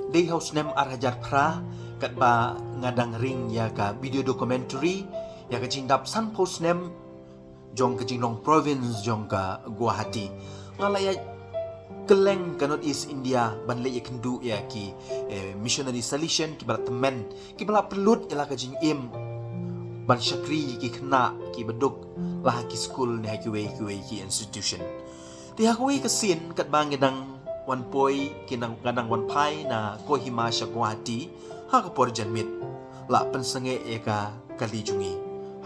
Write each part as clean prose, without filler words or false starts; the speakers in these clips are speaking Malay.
Day house nem arhajar pra kat ba ngadang ring ya ka video documentary ya ka jingdap san post nem jong ka jinglong province jong ka Guwahati ngalaya keleng ka North East India ban le kendu ya ki missionary solution ki bala temen ki bala pelut ya ka jing im ban syakri ki kena ki beduk lah ki school ni ki we ki institution ti hakwe ka sin kat ba ngadang wan poi kinang kadang wan pai na Kohima Guwahati ha ka por janmit la pensenge e ka kali jungi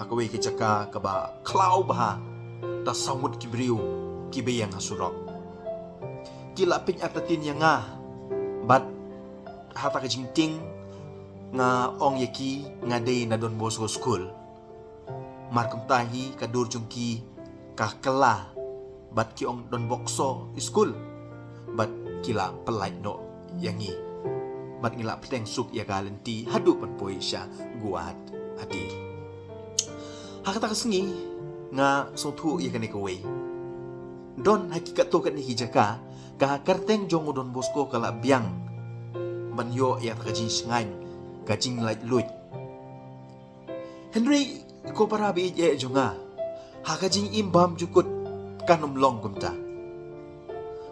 ha ka we ki chaka ka ba klau ba ta samut ki briu ki be yang hasurok ki la pin atatin yang nga bat ha ta ka jingting nga ong yaki nga day na Don Bosco School markum tahi ka dur jungki ka kala bat ki ong Don Bosco School bat kila pelai no yangi bat ngila peteng suk ya galenti hadu pan poi sya Guwahati hakata kasengi nga sotu ya kane kawai don hakikat to kan hijaka ka karteng jong Don Bosco kala biang ban yo ya takajin singain kajing light luit Henry ko parabi je jonga hakajing imbam jukut kanom long kumta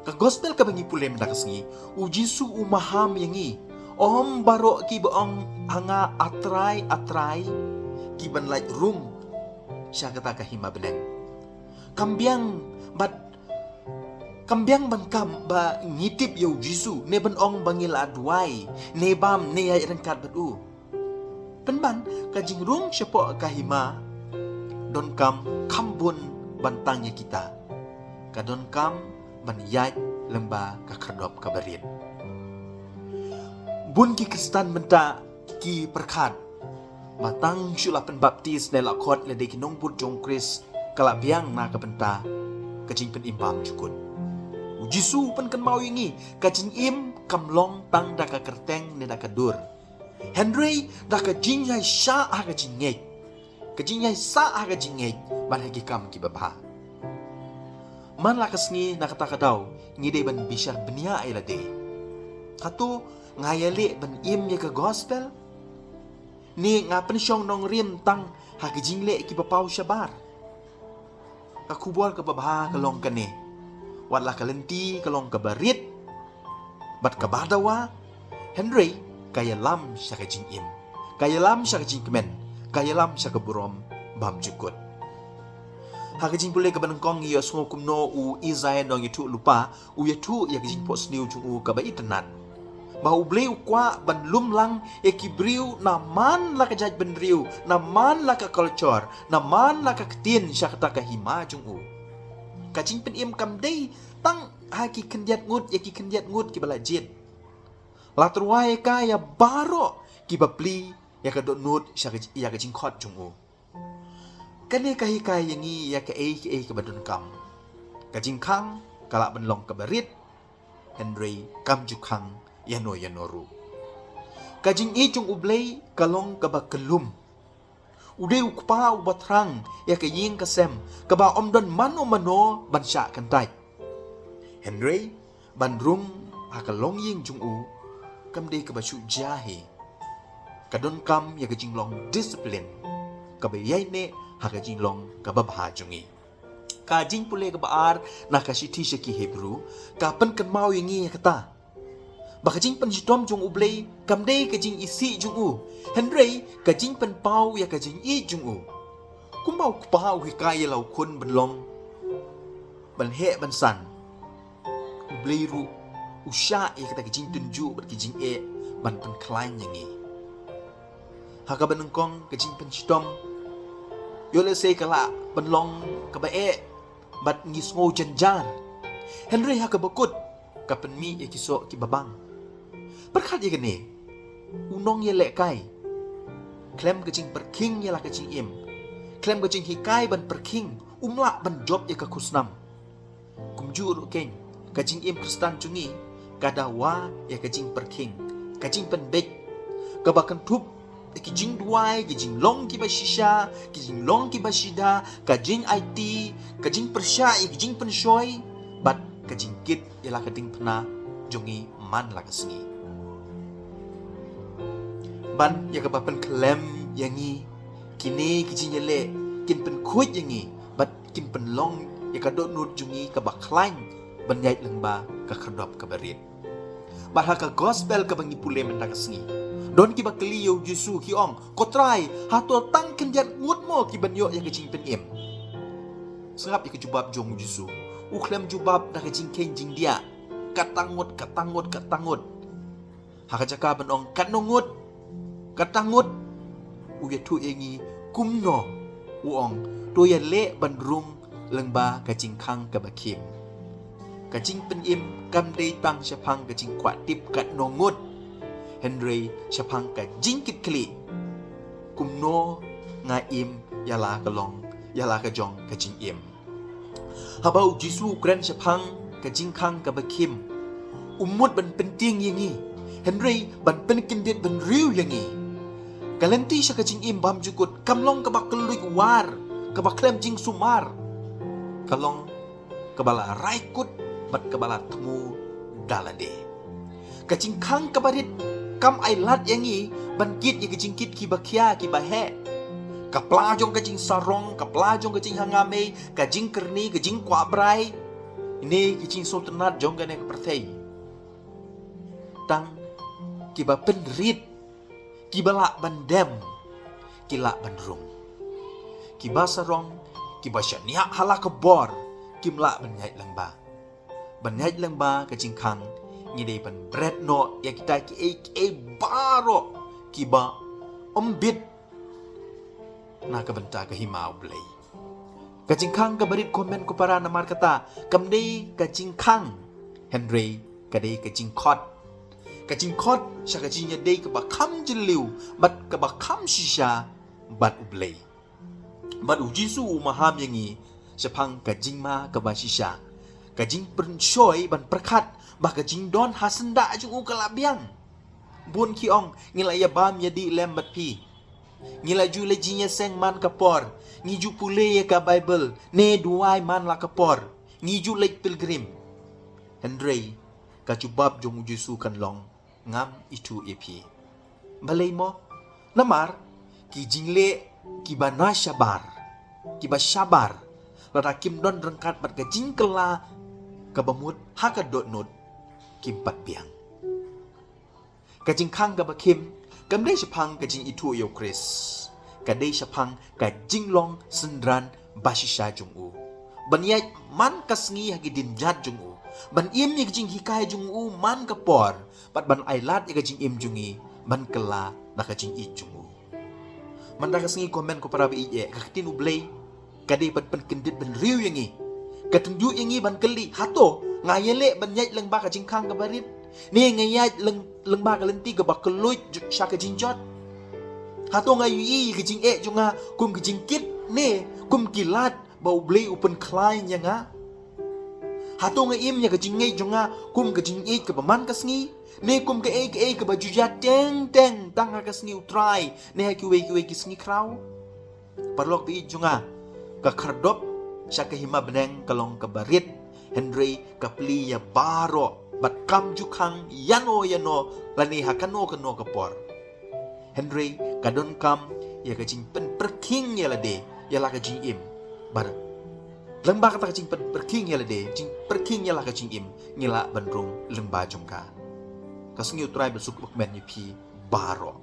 ka gospel ka bangi pulem da kasengi u Jisu umaham yangi om baro ki baong hanga atrai ki ban light room sya kata ka hima beneng kambiang ban kam ba ngitip yo Jisu ne ban ong bangil adwai ne bam ne ay rengkat batu penban ka jingrung syapo ka hima don kam kambun bantangnya kita ka don kam ban yai lemba ka kerdop ka berin bun ki Kristan benta ki perkat matang syula pen baptis ne lakot le de ki nong but jong Kris kala biang na ka benta ka jing pen imbam jukun Jisu pen kan mau ingi ka jing im kamlong tang da ka kerteng ne da ka dur Henry da ka jing yai sha ha ka jing ngei ka jing yai sa ha ka jing ngei ban hagi kam ki baba man la kasngi na kata kadaw ngide ban bisyar benia ay lade kato ngayali ban im ya ka gospel ni nga pensyong nong rim tang ha ka jing le ki papaw syabar ka kubol ka babaha kalong kane wala kalenti kalong kabarit bat kabadawa Henry kaya lam siya ka jing im kaya lam siya ka jing kemen kaya lam siya ka burom bam jukut hakajing pulai ka banangkong iyo sungo kumno u izay nong itu lupa u yatu ya kajing pos niu jung u kabai tenan bahu bleu kwa ban lum lang e kibriu na man la ka jaj ban riu na man la ka culture na man la ka ketin siya kata ka hima jung u kajing pen im kam day tang haki kendiat ngut ya ki kendiat ngut ki balajit latruai ka ya baro ki bapli ya ka nut ya kajing khot jung u kane kahi yangi ya ka ka badun kam kajing kang kala benlong ka barit Henry kam jukang yanoru kajing ijung ublay kalong ka bakelum uday ukpa ubatrang ya ka ying kasem ka ba omdon mano bansya kantai Henry bandrum hakalong ying jung u kam day ka basyu jahe kadon kam ya kajing long discipline ka bayay ne hakajing long kababha jungi kajing pule kabaar na kasiti siya ki Hebrew kapan kan mau yangi kata bakajing pen sitom jung ublay kamday kajing isi jung u Henry kajing pen pau ya kajing i jung u kumbau kupau hikaya lau kun benlong banhe bansan ublay ru usya ya kata kajing tunju bat kajing ban pen klain yangi hakabanengkong kajing pen sitom yo le say kala benlong kabae bat ngismo janjar Henry ha kabakut kapen mi ya kiso ki babang perkat ya gane unong ya le kai klem kajing perking ya la kajing im klem kajing hikai ban perking umla ban job ya ka kusnam kumjur keng kajing im Kristan jungi kadawa ya kajing perking kajing pen bek kabakan tup kijing duai, kijing long ki basisha, kijing long ki basida, kajing IT, kajing persya, kijing penshoy, bat kajing kit ialah kading pena jongi man la kasengi. ban ya ka ban klem yang ni kini kijinya le kin pen kuit yang ni bat kin pen long ya ka dot nut jungi ka baklain ban yai lengba ka khadop ka barit bat ha ka gospel ka bangi pule mendak sengi don ki bakli yo Yesu ki ong ko try ha to tang ken jat ngut mo ki ban yo ya ka jing pen em serap ya ka jubab jong Yesu uklem jubab na ka jing ken jing dia katangut haka jaka benong katangut uya tu engi kumno uong to ya le bandrung lengba kajing khang ka bakim kajing pen im kam dei tang syapang kajing kwat tip kat nongut Henry syapang kajing kit kli kumno nga im yala kalong yala ka jong kajing im habau Jisu kren syapang kajing khang ka bakim umut ban penting yang ni Henry ban penikindit ban riu yang ni kalanti siya kajing imbam jukut kamlong kabakeluy war kabaklem jing sumar kalong kabala raikut bat kabala temu dalade kajing khang kabarit kam ailat yang ni ban kit ya kajing kit ki bakia ki bahe kaplajong kajing sarong kaplajong kajing hangame kajing kerni kajing kwabrai ini kajing sultanat jong gane perthai tang kiba penrit kiba lak bandem kila bandrung kiba sarong kiba syaniak hala kebor kimla banyai lengba kajing khang ngidei ban bread no ya kita ki baro kiba ombit na kabenta ka himau blei kajing khang kabarit komen ko para namar kata kamdei kajing khang Henry kadei kajing khot sya kajing dei ka bakam jeliu bat ka bakam shisha bat ublei bat ujisu maham yangi sepang kajing ma ka ba shisha kajing pernsoi ban perkat bah kajing don hasenda ju kalabiang bun ki ong ngila ya bam ya di lem bat pi ngila ju lejinya seng man kapor ngiju pule ya ka bible ne duai man la kapor ngiju lek pilgrim Henry ka jubab jong Yesu kan long ngam itu epi balai mo namar ki jingle ki bana sabar ki ba sabar la kim don rengkat bat ka jingkela ka bamut ha ka dot not kim pat biang ka jing khang ka bakim kam dei sepang ka jing itu yo Chris ka dei sepang ka jing long sendran basisha jung u ban yai man kasngi hagi din jat jung u ban im ye jing hikai jung u man ka por pat ban ailat ye jing im jungi ban kela da ka jing i jung u man da kasngi komen ko para bi ye ka tin u blei ka dei pat pen kendit ban riu yangi ka tunju yangi ban keli hato ngayele ban yai leng ba ka jing khang ka barit ni ngayai leng ba ka lenti ka bakeluy sya ka jing jot hato ngayi ka jing e junga kum ka jing kit ne kum kilat bau blei upen klain yanga hato ngaim ya ka jing ngai junga kum ka jing e ka baman kasngi ne kum ka e ka baju ja teng tang ka kasngi utrai ne ha kiwe kisngi kraw parlok bi junga ka khardop sya ka hima beneng kalong ka barit Henry ka pli ya baro bat kam jukhang yano lani hakano kano kapor Henry kadon kam ya ka jing pen perking ya lade ya la ka jing im bar lengba kata ka jing pen perking ya lade jing perking ya la ka jing im ngila bandrung lengba jongka kasngi utrai besuk ukmen pi baro